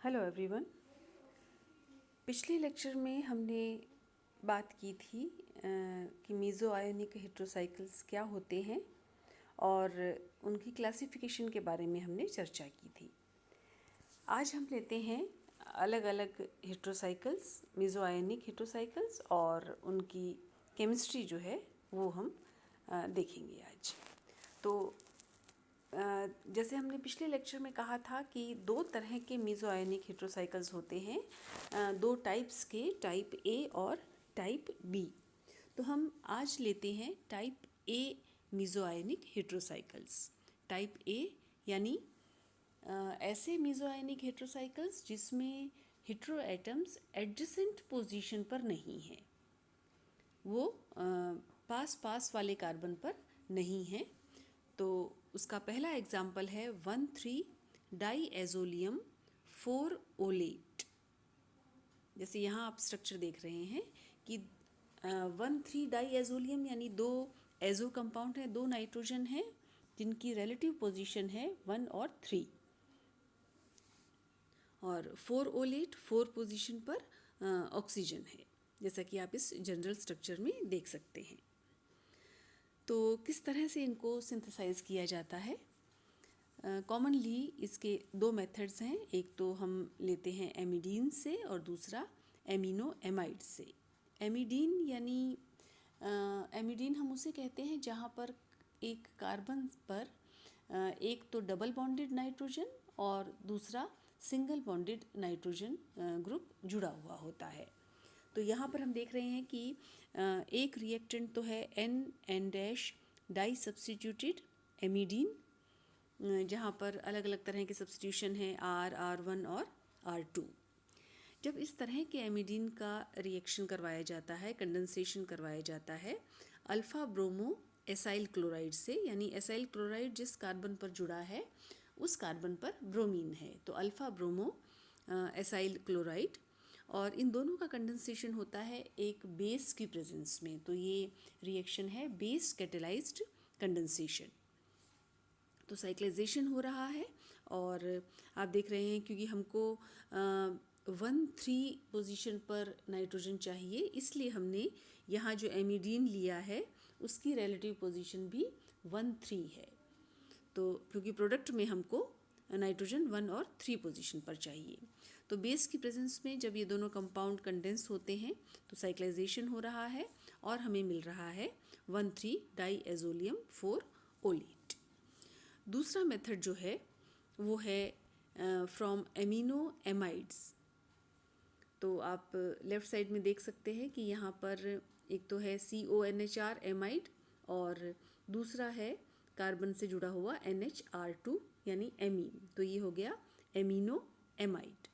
Hello everyone. पिछले lecture में हमने बात की थी कि मेसो आयोनिक हेट्रोसाइकल्स क्या होते हैं और उनकी क्लासिफिकेशन के बारे में हमने चर्चा की थी। आज हम लेते हैं अलग अलग हेट्रोसाइकल्स, मेसो आयोनिक हेट्रोसाइकल्स, और उनकी केमिस्ट्री जो है वो हम देखेंगे आज। तो जैसे हमने पिछले लेक्चर में कहा था कि दो तरह के मेसो आयोनिक हेट्रोसाइकल्स होते हैं, दो टाइप्स के, टाइप ए और टाइप बी। तो हम आज लेते हैं type A mesoionic heterocycles. Type A यानी ऐसे मेसो आयोनिक हेट्रोसाइकल्स जिसमें हेट्रो एटम्स एडजेसेंट पोजीशन पर नहीं हैं, वो पास पास वाले कार्बन पर नहीं हैं। तो उसका पहला एग्जाम्पल है 1,3-डाईएजोलियम 4 ओलेट। जैसे यहाँ आप स्ट्रक्चर देख रहे हैं कि 1,3-डाईएजोलियम यानी दो एजो कंपाउंड हैं, दो नाइट्रोजन हैं जिनकी रिलेटिव पोजीशन है 1 और 3, और 4 ओलेट 4 पोजीशन पर ऑक्सीजन है, जैसा कि आप इस जनरल स्ट्रक्चर में देख सकते हैं। तो किस तरह से इनको सिंथेसाइज किया जाता है? कॉमनली इसके दो मेथड्स हैं। एक तो हम लेते हैं एमिडीन से और दूसरा एमिनो एमाइड से। एमिडीन यानी एमिडीन हम उसे कहते हैं जहाँ पर एक कार्बन पर एक तो डबल बॉन्डेड नाइट्रोजन और दूसरा सिंगल बॉन्डेड नाइट्रोजन ग्रुप जुड़ा हुआ होता है। तो यहाँ पर हम देख रहे हैं कि एक रिएक्टेंट तो है N dash die substituted amidine, जहाँ पर अलग अलग तरह के सब्स्टिट्यूशन हैं R1 और R2। जब इस तरह के एमिडीन का रिएक्शन करवाया जाता है, कंडेंसेशन करवाया जाता है अल्फ़ा ब्रोमो एसाइल क्लोराइड से, यानी एसाइल क्लोराइड जिस कार्बन पर जुड़ा है उस कार्बन पर ब्रोमीन है, तो अल्फ़ा ब्रोमो एसाइल क्लोराइड, और इन दोनों का कंडेंसेशन होता है एक बेस की प्रेजेंस में। तो ये रिएक्शन है बेस कैटेलाइज्ड कंडेंसेशन। तो साइक्लाइजेशन हो रहा है और आप देख रहे हैं क्योंकि हमको 1,3 पोजीशन पर नाइट्रोजन चाहिए, इसलिए हमने यहाँ जो एमिडीन लिया है उसकी रिलेटिव पोजीशन भी 1,3 है। तो क्योंकि प्रोडक्ट में हमको नाइट्रोजन 1 और 3 पोजीशन पर चाहिए, तो बेस की प्रेजेंस में जब ये दोनों कंपाउंड कंडेंस होते हैं तो साइक्लाइजेशन हो रहा है और हमें मिल रहा है 1,3-डाईएजोलियम 4 ओलेट। दूसरा मेथड जो है वो है फ्रॉम एमिनो एमाइड्स। तो आप लेफ़्ट साइड में देख सकते हैं कि यहाँ पर एक तो है CONHR एमाइड और दूसरा है कार्बन से जुड़ा हुआ NHR2 यानी एमीन। तो ये हो गया एमिनो एमाइड।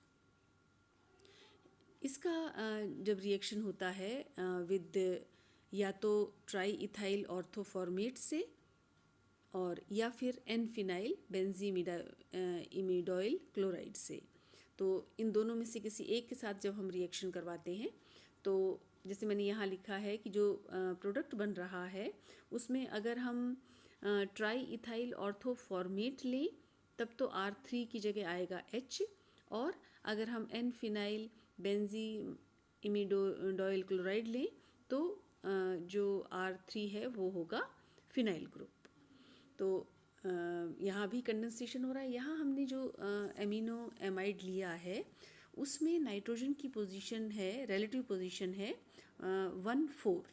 इसका जब रिएक्शन होता है विद या तो ट्राई इथाइल ऑर्थोफॉर्मेट से और या फिर एन फिनाइल बेंजीमिडाइल क्लोराइड से, तो इन दोनों में से किसी एक के साथ जब हम रिएक्शन करवाते हैं तो जैसे मैंने यहाँ लिखा है कि जो प्रोडक्ट बन रहा है उसमें अगर हम ट्राई इथाइल ऑर्थोफॉर्मेट लें तब तो R3 की जगह आएगा H, और अगर हम एन फिनाइल बेंजीमिडाइल क्लोराइड लें तो जो R3 है वो होगा फिनाइल ग्रुप। तो यहाँ भी कंडेंसेशन हो रहा है। यहाँ हमने जो एमिनो एमाइड लिया है उसमें नाइट्रोजन की पोजीशन है, रिलेटिव पोजीशन है 1,4।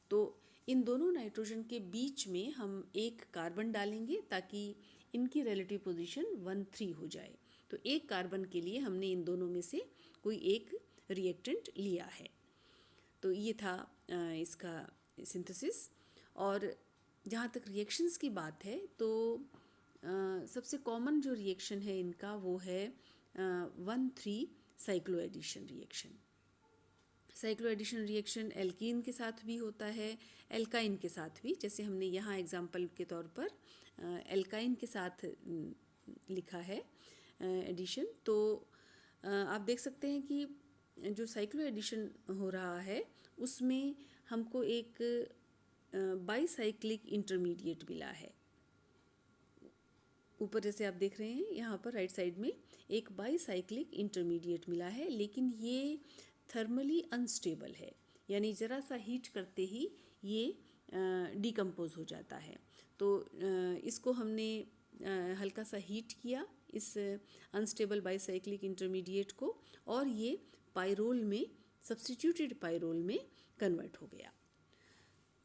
तो इन दोनों नाइट्रोजन के बीच में हम एक कार्बन डालेंगे ताकि इनकी रिलेटिव पोजीशन 1,3 हो जाए। तो एक कार्बन के लिए हमने इन दोनों में से कोई एक रिएक्टेंट लिया है। तो ये था इसका सिंथेसिस। और जहाँ तक रिएक्शंस की बात है तो सबसे कॉमन जो रिएक्शन है इनका वो है 1,3 cyclo addition reaction. Cyclo addition reaction alkene के साथ भी होता है, एल्काइन के साथ भी, जैसे हमने यहाँ एग्जांपल के तौर पर एल्काइन के साथ लिखा है एडिशन। तो आप देख सकते हैं कि जो साइक्लो एडिशन हो रहा है उसमें हमको एक बाईसाइक्लिक इंटरमीडिएट मिला है। ऊपर जैसे आप देख रहे हैं यहाँ पर राइट साइड में एक बाईसाइक्लिक इंटरमीडिएट मिला है, लेकिन ये थर्मली अनस्टेबल है, यानी ज़रा सा हीट करते ही ये डिकम्पोज हो जाता है। तो इसको हमने हल्का सा हीट किया इस अनस्टेबल बाईसाइक्लिक इंटरमीडिएट को, और ये पाइरोल में, सब्स्टिट्यूटेड पाइरोल में कन्वर्ट हो गया।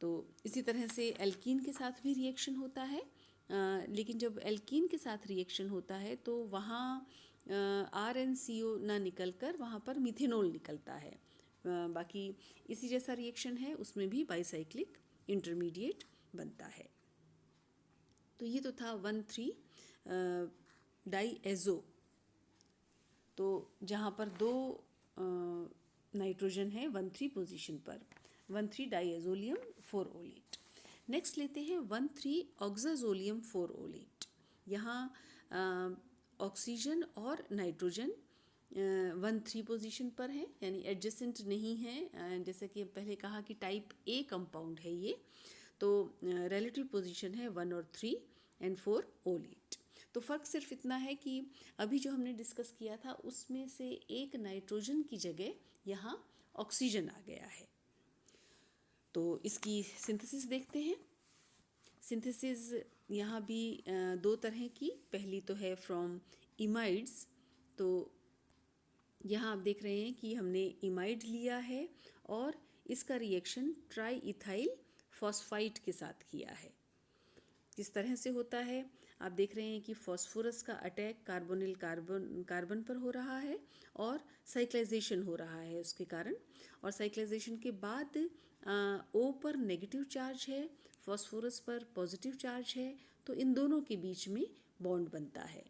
तो इसी तरह से एल्कीन के साथ भी रिएक्शन होता है, लेकिन जब एल्कीन के साथ रिएक्शन होता है तो वहाँ RnCO ना निकल कर वहाँ पर मिथेनॉल निकलता है। बाकी इसी जैसा रिएक्शन है, उसमें भी बाईसाइक्लिक इंटरमीडिएट बनता है। तो ये तो था 1,3 डाईएज़ो, तो जहाँ पर 2 नाइट्रोजन है 1,3 पोजीशन पर, 1,3 डाईएज़ोलियम 4-ओलेट। नेक्स्ट लेते हैं 1,3 ऑक्साजोलियम 4-ओलेट। यहाँ ऑक्सीजन और नाइट्रोजन 1,3 पोजीशन पर है, यानी एडजेसेंट नहीं है। जैसे कि पहले कहा कि टाइप ए कंपाउंड है ये, तो रिलेटिव पोजीशन है 1 और 3 एंड 4-ओलेट। तो फ़र्क सिर्फ इतना है कि अभी जो हमने डिस्कस किया था उसमें से एक नाइट्रोजन की जगह यहाँ ऑक्सीजन आ गया है। तो इसकी सिंथेसिस देखते हैं। सिंथेसिस यहाँ भी 2 तरह की, पहली तो है फ्रॉम इमाइड्स। तो यहाँ आप देख रहे हैं कि हमने इमाइड लिया है और इसका रिएक्शन ट्राई इथाइल फॉस्फाइड के साथ किया है। किस तरह से होता है, आप देख रहे हैं कि फॉस्फोरस का अटैक कार्बोनिल कार्बन पर हो रहा है और साइक्लाइजेशन हो रहा है उसके कारण, और साइक्लाइजेशन के बाद O पर नेगेटिव चार्ज है, फॉस्फोरस पर पॉजिटिव चार्ज है, तो इन दोनों के बीच में बॉन्ड बनता है,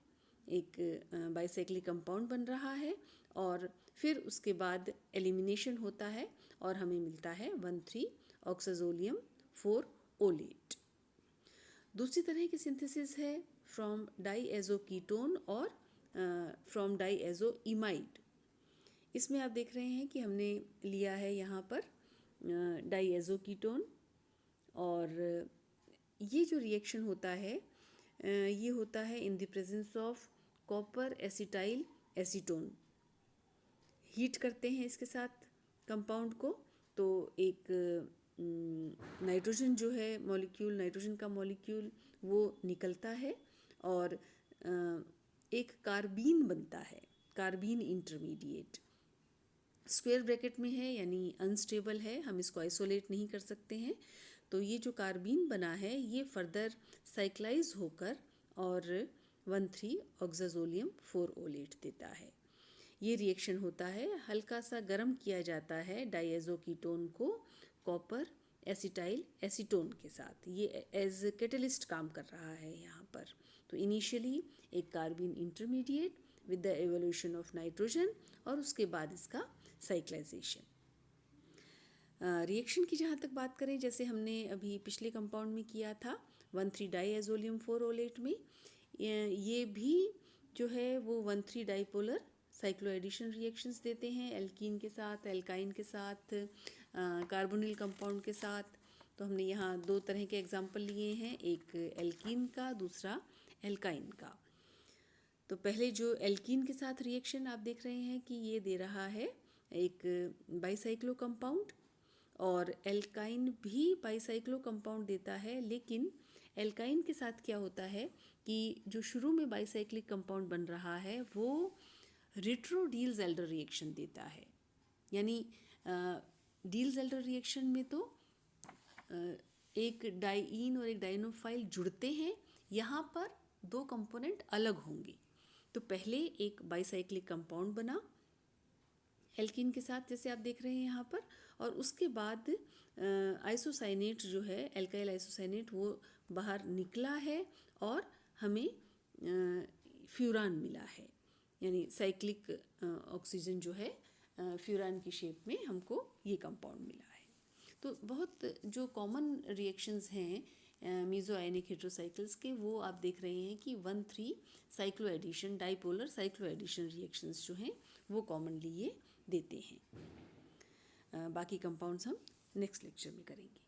एक बाईसाइक्लिक कंपाउंड बन रहा है, और फिर उसके बाद एलिमिनेशन होता है और हमें मिलता है 1,3 ऑक्साजोलियम 4-ओलेट। दूसरी तरह की सिंथेसिस है फ्रॉम डाईएज़ो कीटोन और फ्रॉम डाईएज़ो इमाइड। इसमें आप देख रहे हैं कि हमने लिया है यहाँ पर डाईएज़ो कीटोन, और ये जो रिएक्शन होता है ये होता है in the presence of copper acetyl acetone. Heat करते हैं इसके साथ कंपाउंड को, तो एक नाइट्रोजन जो है मॉलिक्यूल, नाइट्रोजन का मॉलिक्यूल वो निकलता है और एक कार्बीन बनता है, कार्बीन इंटरमीडिएट। स्क्वायर ब्रैकेट में है, यानी अनस्टेबल है, हम इसको आइसोलेट नहीं कर सकते हैं। तो ये जो कार्बीन बना है ये फर्दर साइक्लाइज होकर और 1,3 ऑक्साजोलियम 4-ओलेट देता है। ये रिएक्शन होता है, हल्का सा गर्म किया जाता है डाईएज़ो कीटोन को कॉपर एसिटाइल एसीटोन के साथ, ये एज कैटलिस्ट काम कर रहा है यहाँ पर। तो इनिशियली एक carbene intermediate with the evolution of nitrogen, और उसके बाद इसका साइक्लाइजेशन। रिएक्शन की जहाँ तक बात करें, जैसे हमने अभी पिछले कंपाउंड में किया था 1,3 डाईएज़ोलियम 4-ओलेट में, ये भी जो है वो 1,3 डाईपोलर साइक्लो एडिशन रिएक्शंस देते हैं, एल्कीन के साथ, एल्काइन के साथ, कार्बोनिल कंपाउंड के साथ। तो हमने यहाँ 2 तरह के एग्जाम्पल लिए हैं, एक एल्कीन का, दूसरा एल्काइन का। तो पहले जो एल्कीन के साथ रिएक्शन आप देख रहे हैं कि ये दे रहा है एक बाईसाइक्लो कंपाउंड, और एल्काइन भी बाईसाइक्लो कंपाउंड देता है, लेकिन एल्काइन के साथ क्या होता है कि जो शुरू में बाईसाइक्लिक कंपाउंड बन रहा है वो रिट्रो डील-ज़ेल्डर रिएक्शन देता है। यानी डील-ज़ेल्डर रिएक्शन में तो एक डाइईन और एक डाइनोफाइल जुड़ते हैं, यहाँ पर 2 कंपोनेंट अलग होंगे। तो पहले एक बाईसाइक्लिक कंपाउंड बना एल्कीन के साथ, जैसे आप देख रहे हैं यहाँ पर, और उसके बाद आइसोसाइनेट जो है, एल्काइल आइसोसाइनेट, वो बाहर निकला है और हमें फ्यूरान मिला है, यानी साइक्लिक ऑक्सीजन जो है फ्यूरान की शेप में हमको ये कंपाउंड मिला है। तो बहुत जो कॉमन रिएक्शंस हैं मीज़ो आयनिक हेट्रोसाइकिल्स के, वो आप देख रहे हैं कि 1,3 cyclo addition, dipolar cycloaddition reactions जो हैं वो कॉमनली ये देते हैं। बाकी कंपाउंड्स हम नेक्स्ट लेक्चर में करेंगे।